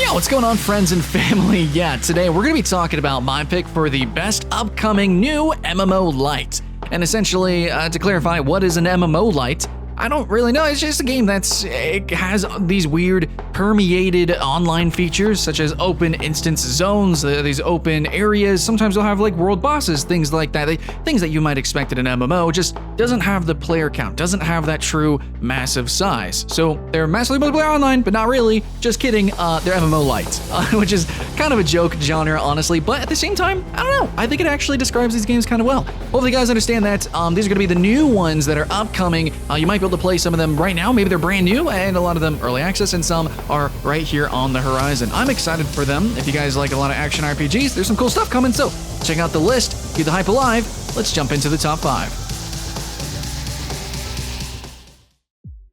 Yeah, what's going on, friends and family? Yeah, today we're going to be talking about my pick for the best upcoming new MMOlite. And essentially, to clarify, what is an MMOlite? I don't really know. It's just a game it has these weird permeated online features such as open instance zones, these open areas. Sometimes they'll have like world bosses, things like that. Things that you might expect in an MMO, just doesn't have the player count, doesn't have that true massive size. So they're massively multiplayer online, but not really. Just kidding. They're MMOlite, which is kind of a joke genre, honestly. But at the same time, I don't know. I think it actually describes these games kind of well. Hopefully you guys understand that. These are going to be the new ones that are upcoming. You might be able to play some of them right now. Maybe they're brand new, and a lot of them early access, and some are right here on the horizon. I'm excited for them. If you guys like a lot of action RPGs, there's some cool stuff coming, so check out the list, keep the hype alive. Let's jump into the top 5.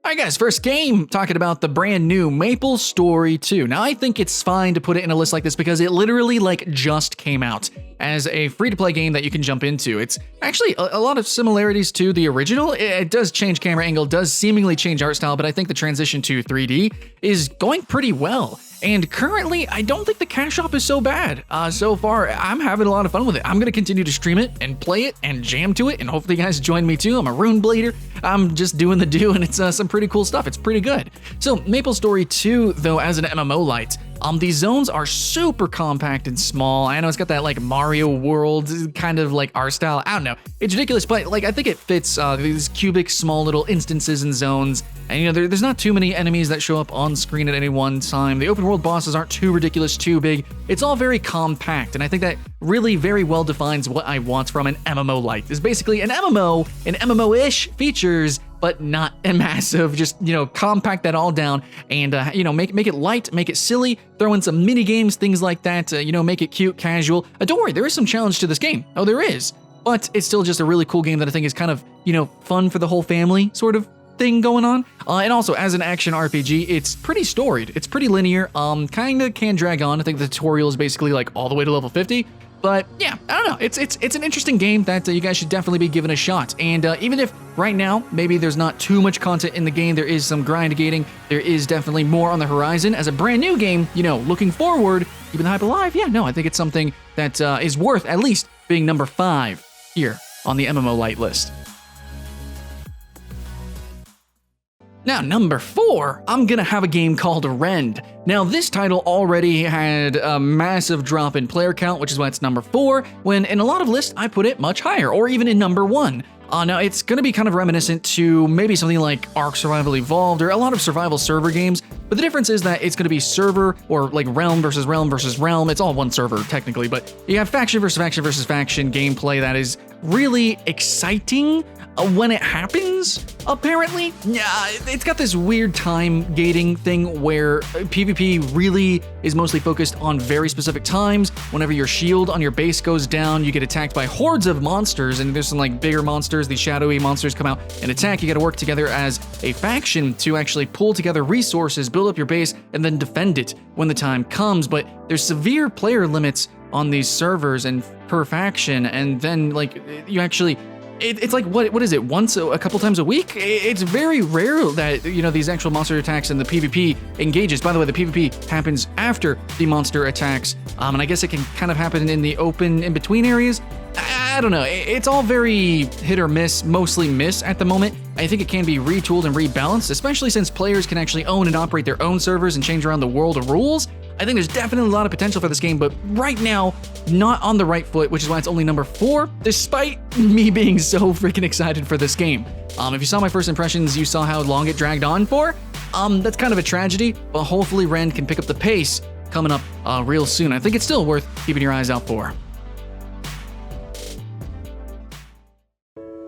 All right, guys, first game, talking about the brand new MapleStory 2. Now, I think it's fine to put it in a list like this because it literally just came out as a free-to-play game that you can jump into. It's actually a lot of similarities to the original. It does change camera angle, does seemingly change art style, but I think the transition to 3D is going pretty well. And currently, I don't think the cash shop is so bad. So far, I'm having a lot of fun with it. I'm going to continue to stream it and play it and jam to it, and hopefully you guys join me too. I'm a rune blader. I'm just doing the do, and it's some pretty cool stuff. It's pretty good. So MapleStory 2, though, as an MMOlite, these zones are super compact and small. I know it's got that like Mario World kind of like art style. I don't know. It's ridiculous, but like I think it fits these cubic small little instances and zones. And you know, there's not too many enemies that show up on screen at any one time. The open world bosses aren't too ridiculous, too big. It's all very compact, and I think that really very well defines what I want from an MMOlite. Is basically an MMO, an MMO-ish features, but not a massive, just, you know, compact that all down and, you know, make it light, make it silly, throw in some mini games, things like that, you know, make it cute, casual. Don't worry, there is some challenge to this game. Oh, there is. But it's still just a really cool game that I think is kind of, you know, fun for the whole family sort of thing going on. And also, as an action RPG, it's pretty storied. It's pretty linear, kind of can drag on. I think the tutorial is basically like all the way to level 50. But yeah, I don't know. It's an interesting game that you guys should definitely be giving a shot. And even if right now maybe there's not too much content in the game, there is some grind gating. There is definitely more on the horizon. As a brand new game, you know, looking forward, keeping the hype alive. Yeah, no, I think it's something that is worth at least being number 5 here on the MMOlite list. Now, number 4, I'm gonna have a game called Rend. Now, this title already had a massive drop in player count, which is why it's number 4, when in a lot of lists I put it much higher, or even in number 1. Now, it's gonna be kind of reminiscent to maybe something like Ark Survival Evolved, or a lot of survival server games, but the difference is that it's gonna be server, or like realm versus realm versus realm. It's all one server, technically, but you have faction versus faction versus faction gameplay that is really exciting when it happens, apparently. Yeah, it's got this weird time gating thing where PvP really is mostly focused on very specific times. Whenever your shield on your base goes down, you get attacked by hordes of monsters, and there's some like bigger monsters, these shadowy monsters come out and attack. You gotta work together as a faction to actually pull together resources, build up your base, and then defend it when the time comes. But there's severe player limits on these servers and per faction, and then like you actually it's like, what is it, once a couple times a week? It's very rare that, you know, these actual monster attacks and the PvP engages. By the way, the PvP happens after the monster attacks, and I guess it can kind of happen in the open in-between areas. I don't know, it's all very hit or miss, mostly miss at the moment. I think it can be retooled and rebalanced, especially since players can actually own and operate their own servers and change around the world of rules. I think there's definitely a lot of potential for this game, but right now, not on the right foot, which is why it's only number 4, despite me being so freaking excited for this game. If you saw my first impressions, you saw how long it dragged on for. That's kind of a tragedy, but hopefully Rend can pick up the pace coming up real soon. I think it's still worth keeping your eyes out for.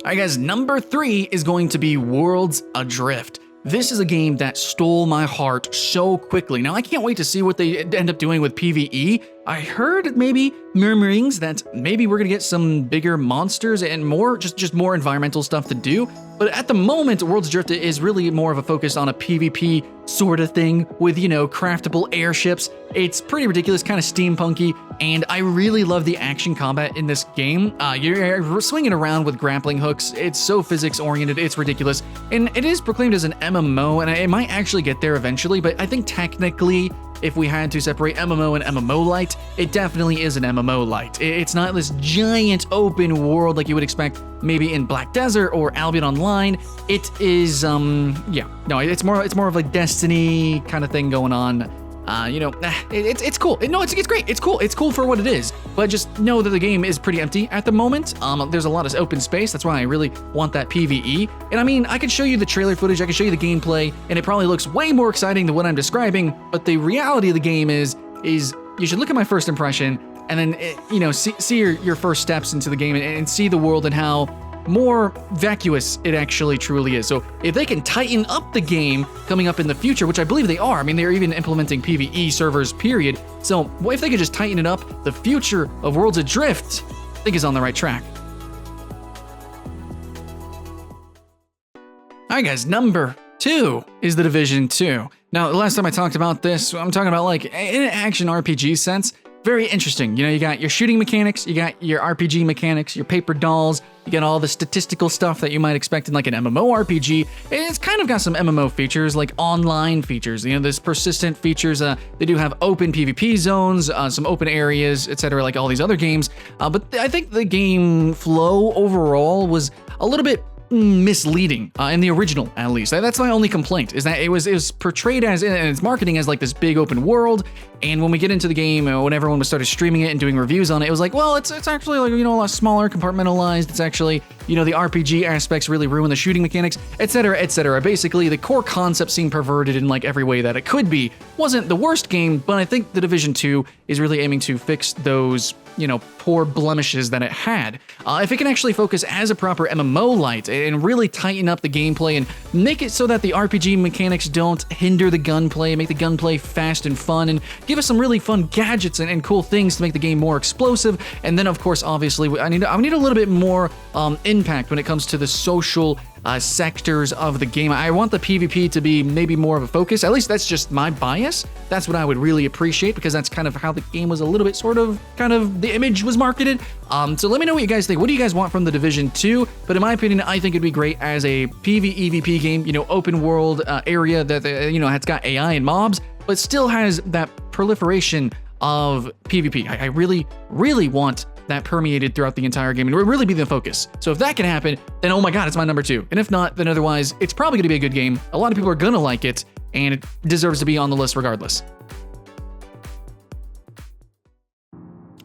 Alright guys, number 3 is going to be Worlds Adrift. This is a game that stole my heart so quickly. Now, I can't wait to see what they end up doing with PvE. I heard maybe murmurings that maybe we're gonna get some bigger monsters and more, just more environmental stuff to do. But at the moment, Worlds Adrift is really more of a focus on a PvP sort of thing with, you know, craftable airships. It's pretty ridiculous, kind of steampunky, and I really love the action combat in this game. You're swinging around with grappling hooks. It's so physics-oriented, it's ridiculous. And it is proclaimed as an MMO, and it might actually get there eventually, but I think technically if we had to separate MMO and MMOlite, it definitely is an MMOlite. It's not this giant open world like you would expect maybe in Black Desert or Albion Online. It is, it's more of like Destiny kind of thing going on. It's cool. No, it's great. It's cool. It's cool for what it is. But just know that the game is pretty empty at the moment. There's a lot of open space. That's why I really want that PvE. And I mean, I could show you the trailer footage. I can show you the gameplay, and it probably looks way more exciting than what I'm describing. But the reality of the game is you should look at my first impression, and then see your first steps into the game and see the world and how more vacuous it actually truly is. So if they can tighten up the game coming up in the future, which I believe they are, I mean, they're even implementing PvE servers, period. So if they could just tighten it up, the future of Worlds Adrift, I think, is on the right track. All right, guys, number 2 is The Division 2. Now, the last time I talked about this, I'm talking about like in an action RPG sense. Very interesting. You got your shooting mechanics, you got your RPG mechanics, your paper dolls, you got all the statistical stuff that you might expect in like an MMORPG. It's kind of got some MMO features, like online features. There's persistent features. They do have open PvP zones, some open areas, etc., like all these other games. But I think the game flow overall was a little bit misleading in the original, at least. That's my only complaint, is that it was portrayed as, in its marketing, as like this big open world, and when we get into the game, when everyone started streaming it and doing reviews on it, it was like, well, it's actually like, a lot smaller, compartmentalized. It's actually, the RPG aspects really ruin the shooting mechanics, etc., etc. Basically, the core concept seemed perverted in like every way that it could be. Wasn't the worst game, but I think The Division 2 is really aiming to fix those poor blemishes that it had. If it can actually focus as a proper MMOlite and really tighten up the gameplay and make it so that the RPG mechanics don't hinder the gunplay, make the gunplay fast and fun, and give us some really fun gadgets and cool things to make the game more explosive. And then, of course, obviously, I need a little bit more impact when it comes to the social sectors of the game. I want the PvP to be maybe more of a focus. At least that's just my bias. That's what I would really appreciate, because that's kind of how the game was a little bit the image was marketed. So let me know what you guys think. What do you guys want from The Division 2? But in my opinion, I think it'd be great as a PvEVP game, open world area that, has got AI and mobs, but still has that proliferation of PvP. I really, really want that permeated throughout the entire game and would really be the focus. So if that can happen, then oh my god, it's my number 2. And if not, then otherwise, it's probably going to be a good game. A lot of people are going to like it, and it deserves to be on the list regardless.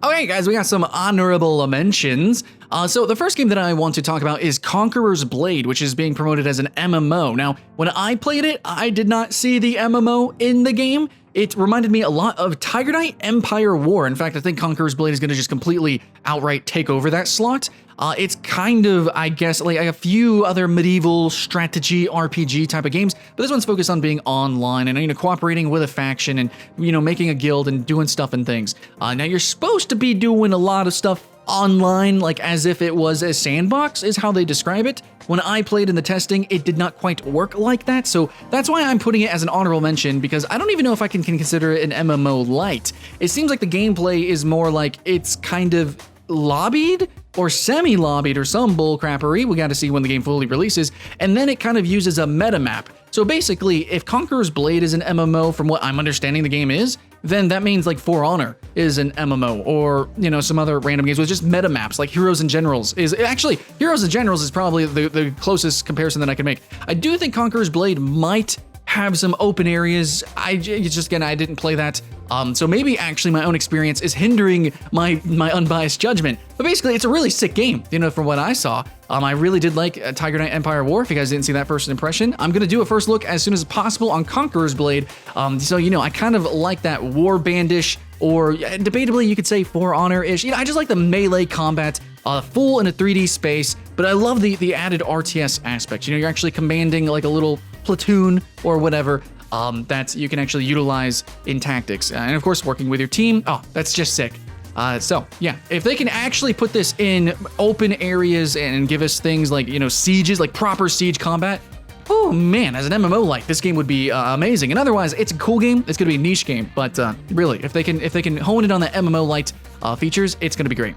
Okay, guys, we got some honorable mentions. So the first game that I want to talk about is Conquerors Blade, which is being promoted as an MMO. Now, when I played it, I did not see the MMO in the game. It reminded me a lot of Tiger Knight Empire War. In fact, I think Conquerors Blade is going to just completely outright take over that slot. It's kind of, I guess, like a few other medieval strategy RPG type of games, but this one's focused on being online and, cooperating with a faction and, making a guild and doing stuff and things. Now, you're supposed to be doing a lot of stuff online, like as if it was a sandbox, is how they describe it. When I played in the testing, it did not quite work like that, so that's why I'm putting it as an honorable mention, because I don't even know if I can consider it an MMOlite. It seems like the gameplay is more like it's kind of lobbied or semi-lobbied or some bullcrappery. We got to see when the game fully releases, and then it kind of uses a meta map. So basically, if Conquerors Blade is an MMO, from what I'm understanding the game is, then that means like For Honor is an MMO, or some other random games with just meta maps, like Heroes and Generals is actually Heroes and Generals is probably the closest comparison that I can make. I do think Conquerors Blade might have some open areas. I didn't play that. So maybe actually my own experience is hindering my unbiased judgment. But basically, it's a really sick game, from what I saw. I really did like Tiger Knight Empire War. If you guys didn't see that first impression, I'm going to do a first look as soon as possible on Conquerors Blade. So, I kind of like that war bandish, or debatably you could say For Honor-ish. I just like the melee combat, full in a 3D space, but I love the added RTS aspect. You're actually commanding like a little platoon or whatever that you can actually utilize in tactics. And of course, working with your team. Oh, that's just sick. So yeah, if they can actually put this in open areas and give us things like, sieges, like proper siege combat, oh man, as an MMOlite, this game would be amazing. And otherwise, it's a cool game. It's going to be a niche game, but really, if they can hone it on the MMOlite features, it's going to be great.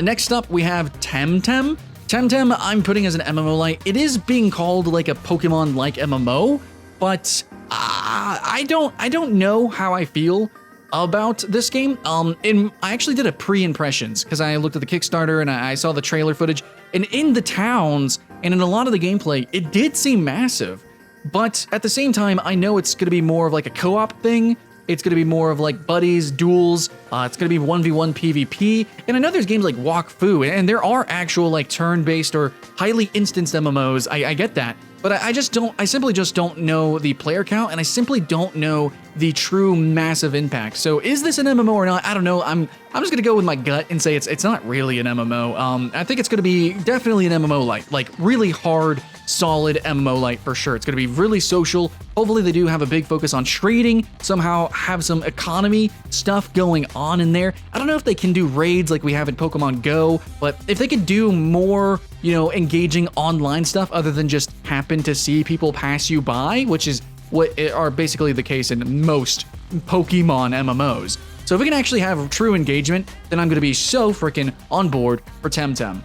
Next up, we have Tenten. Tenten, I'm putting as an MMOlite. It is being called like a Pokemon-like MMO, but I don't know how I feel about this game. I actually did a pre-impressions because I looked at the Kickstarter and I saw the trailer footage, and in the towns and in a lot of the gameplay, it did seem massive. But at the same time, I know it's going to be more of like a co-op thing. It's going to be more of like buddies, duels. It's going to be 1v1 PvP. And I know there's games like Walk Fu, and there are actual like turn-based or highly instanced MMOs. I get that. But I simply just don't know the player count, and I simply don't know the true massive impact. So is this an MMO or not? I don't know. I'm just gonna go with my gut and say it's not really an MMO. I think it's gonna be definitely an MMOlite, like really hard, solid MMOlite for sure. It's gonna be really social. Hopefully they do have a big focus on trading, somehow have some economy stuff going on in there. I don't know if they can do raids like we have in Pokemon Go, but if they could do more, engaging online stuff other than just happen to see people pass you by, which is what are basically the case in most Pokemon MMOs. So if we can actually have true engagement, then I'm going to be so freaking on board for Temtem.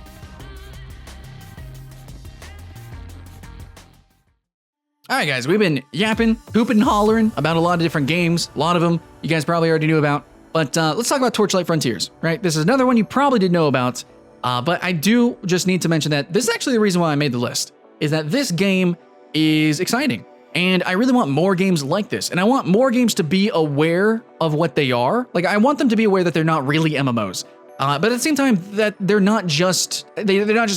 All right, guys, we've been yapping, hooping and hollering about a lot of different games. A lot of them you guys probably already knew about. But let's talk about Torchlight Frontiers, right? This is another one you probably didn't know about. But I do just need to mention that this is actually the reason why I made the list, is that this game is exciting. And I really want more games like this. And I want more games to be aware of what they are. Like, I want them to be aware that they're not really MMOs. But at the same time, that they're not just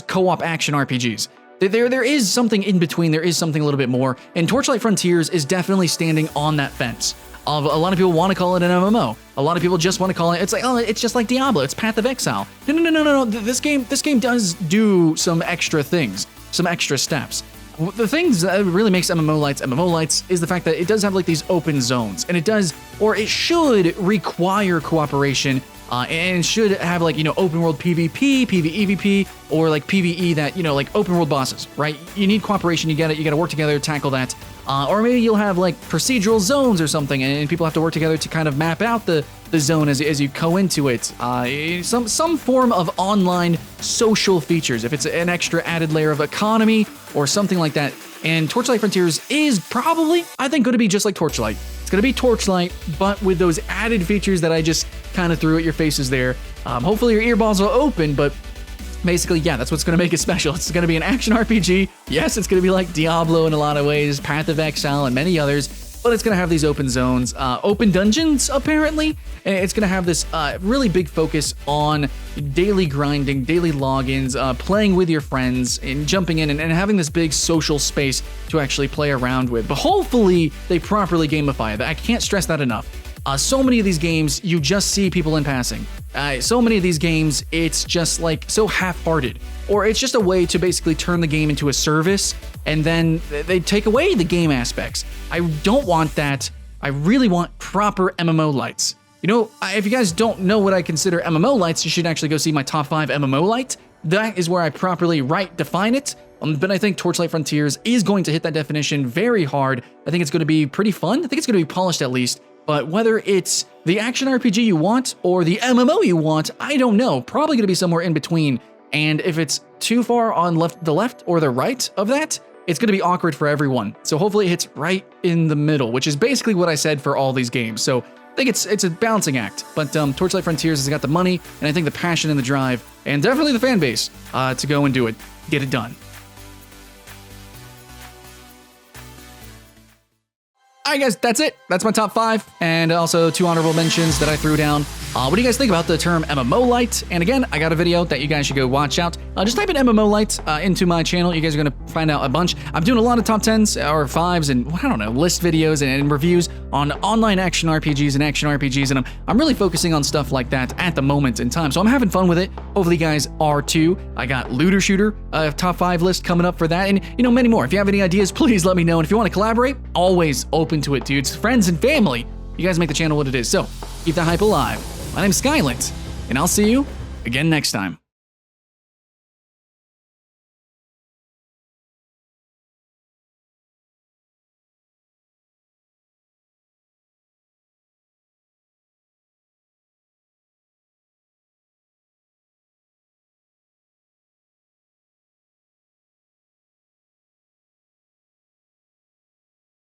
co-op action RPGs. There is something in between. There is something a little bit more. And Torchlight Frontiers is definitely standing on that fence. A lot of people want to call it an MMO. A lot of people just want to call it, it's like, oh, it's just like Diablo. It's Path of Exile. No. This game does do some extra things, some extra steps. The things that really makes MMOlites is the fact that it does have like these open zones, and it should require cooperation, and should have like, open world PvP, PvEVP, or like PvE that, like open world bosses, right? You need cooperation, you gotta work together to tackle that. Or maybe you'll have like procedural zones or something, and people have to work together to kind of map out the zone as you go into it. Some form of online social features, if it's an extra added layer of economy or something like that. And Torchlight Frontiers is probably, I think, going to be just like Torchlight. It's going to be Torchlight, but with those added features that I just kind of threw at your faces there. Hopefully your earballs will open, but basically, yeah, that's what's going to make it special. It's going to be an action RPG. Yes, it's going to be like Diablo in a lot of ways, Path of Exile, and many others, but it's going to have these open zones, open dungeons, apparently. And it's going to have this really big focus on daily grinding, daily logins, playing with your friends, and jumping in and having this big social space to actually play around with. But hopefully, they properly gamify it. I can't stress that enough. So many of these games, you just see people in passing. So many of these games, it's just like so half-hearted. Or it's just a way to basically turn the game into a service, and then they take away the game aspects. I don't want that. I really want proper MMOlites. If you guys don't know what I consider MMOlites, you should actually go see my top 5 MMOlite. That is where I properly define it. But I think Torchlight Frontiers is going to hit that definition very hard. I think it's going to be pretty fun. I think it's going to be polished at least. But whether it's the action RPG you want or the MMO you want, I don't know. Probably going to be somewhere in between. And if it's too far on the left or the right of that, it's going to be awkward for everyone. So hopefully it hits right in the middle, which is basically what I said for all these games. So I think it's a balancing act. But Torchlight Frontiers has got the money, and I think the passion and the drive, and definitely the fan base to go and do it. Get it done. All right, guys, that's it. That's my top 5, and also 2 honorable mentions that I threw down. What do you guys think about the term MMOlite? And again, I got a video that you guys should go watch out. Just type in MMOlite into my channel. You guys are going to find out a bunch. I'm doing a lot of top 10s or 5s and, I don't know, list videos and reviews on online action RPGs and action RPGs, and I'm really focusing on stuff like that at the moment in time. So I'm having fun with it. Hopefully you guys are too. I got Looter Shooter, top 5 list coming up for that, and, many more. If you have any ideas, please let me know. And if you want to collaborate, always open to it, dudes. Friends and family. You guys make the channel what it is. So keep the hype alive. My name's Skylent, and I'll see you again next time.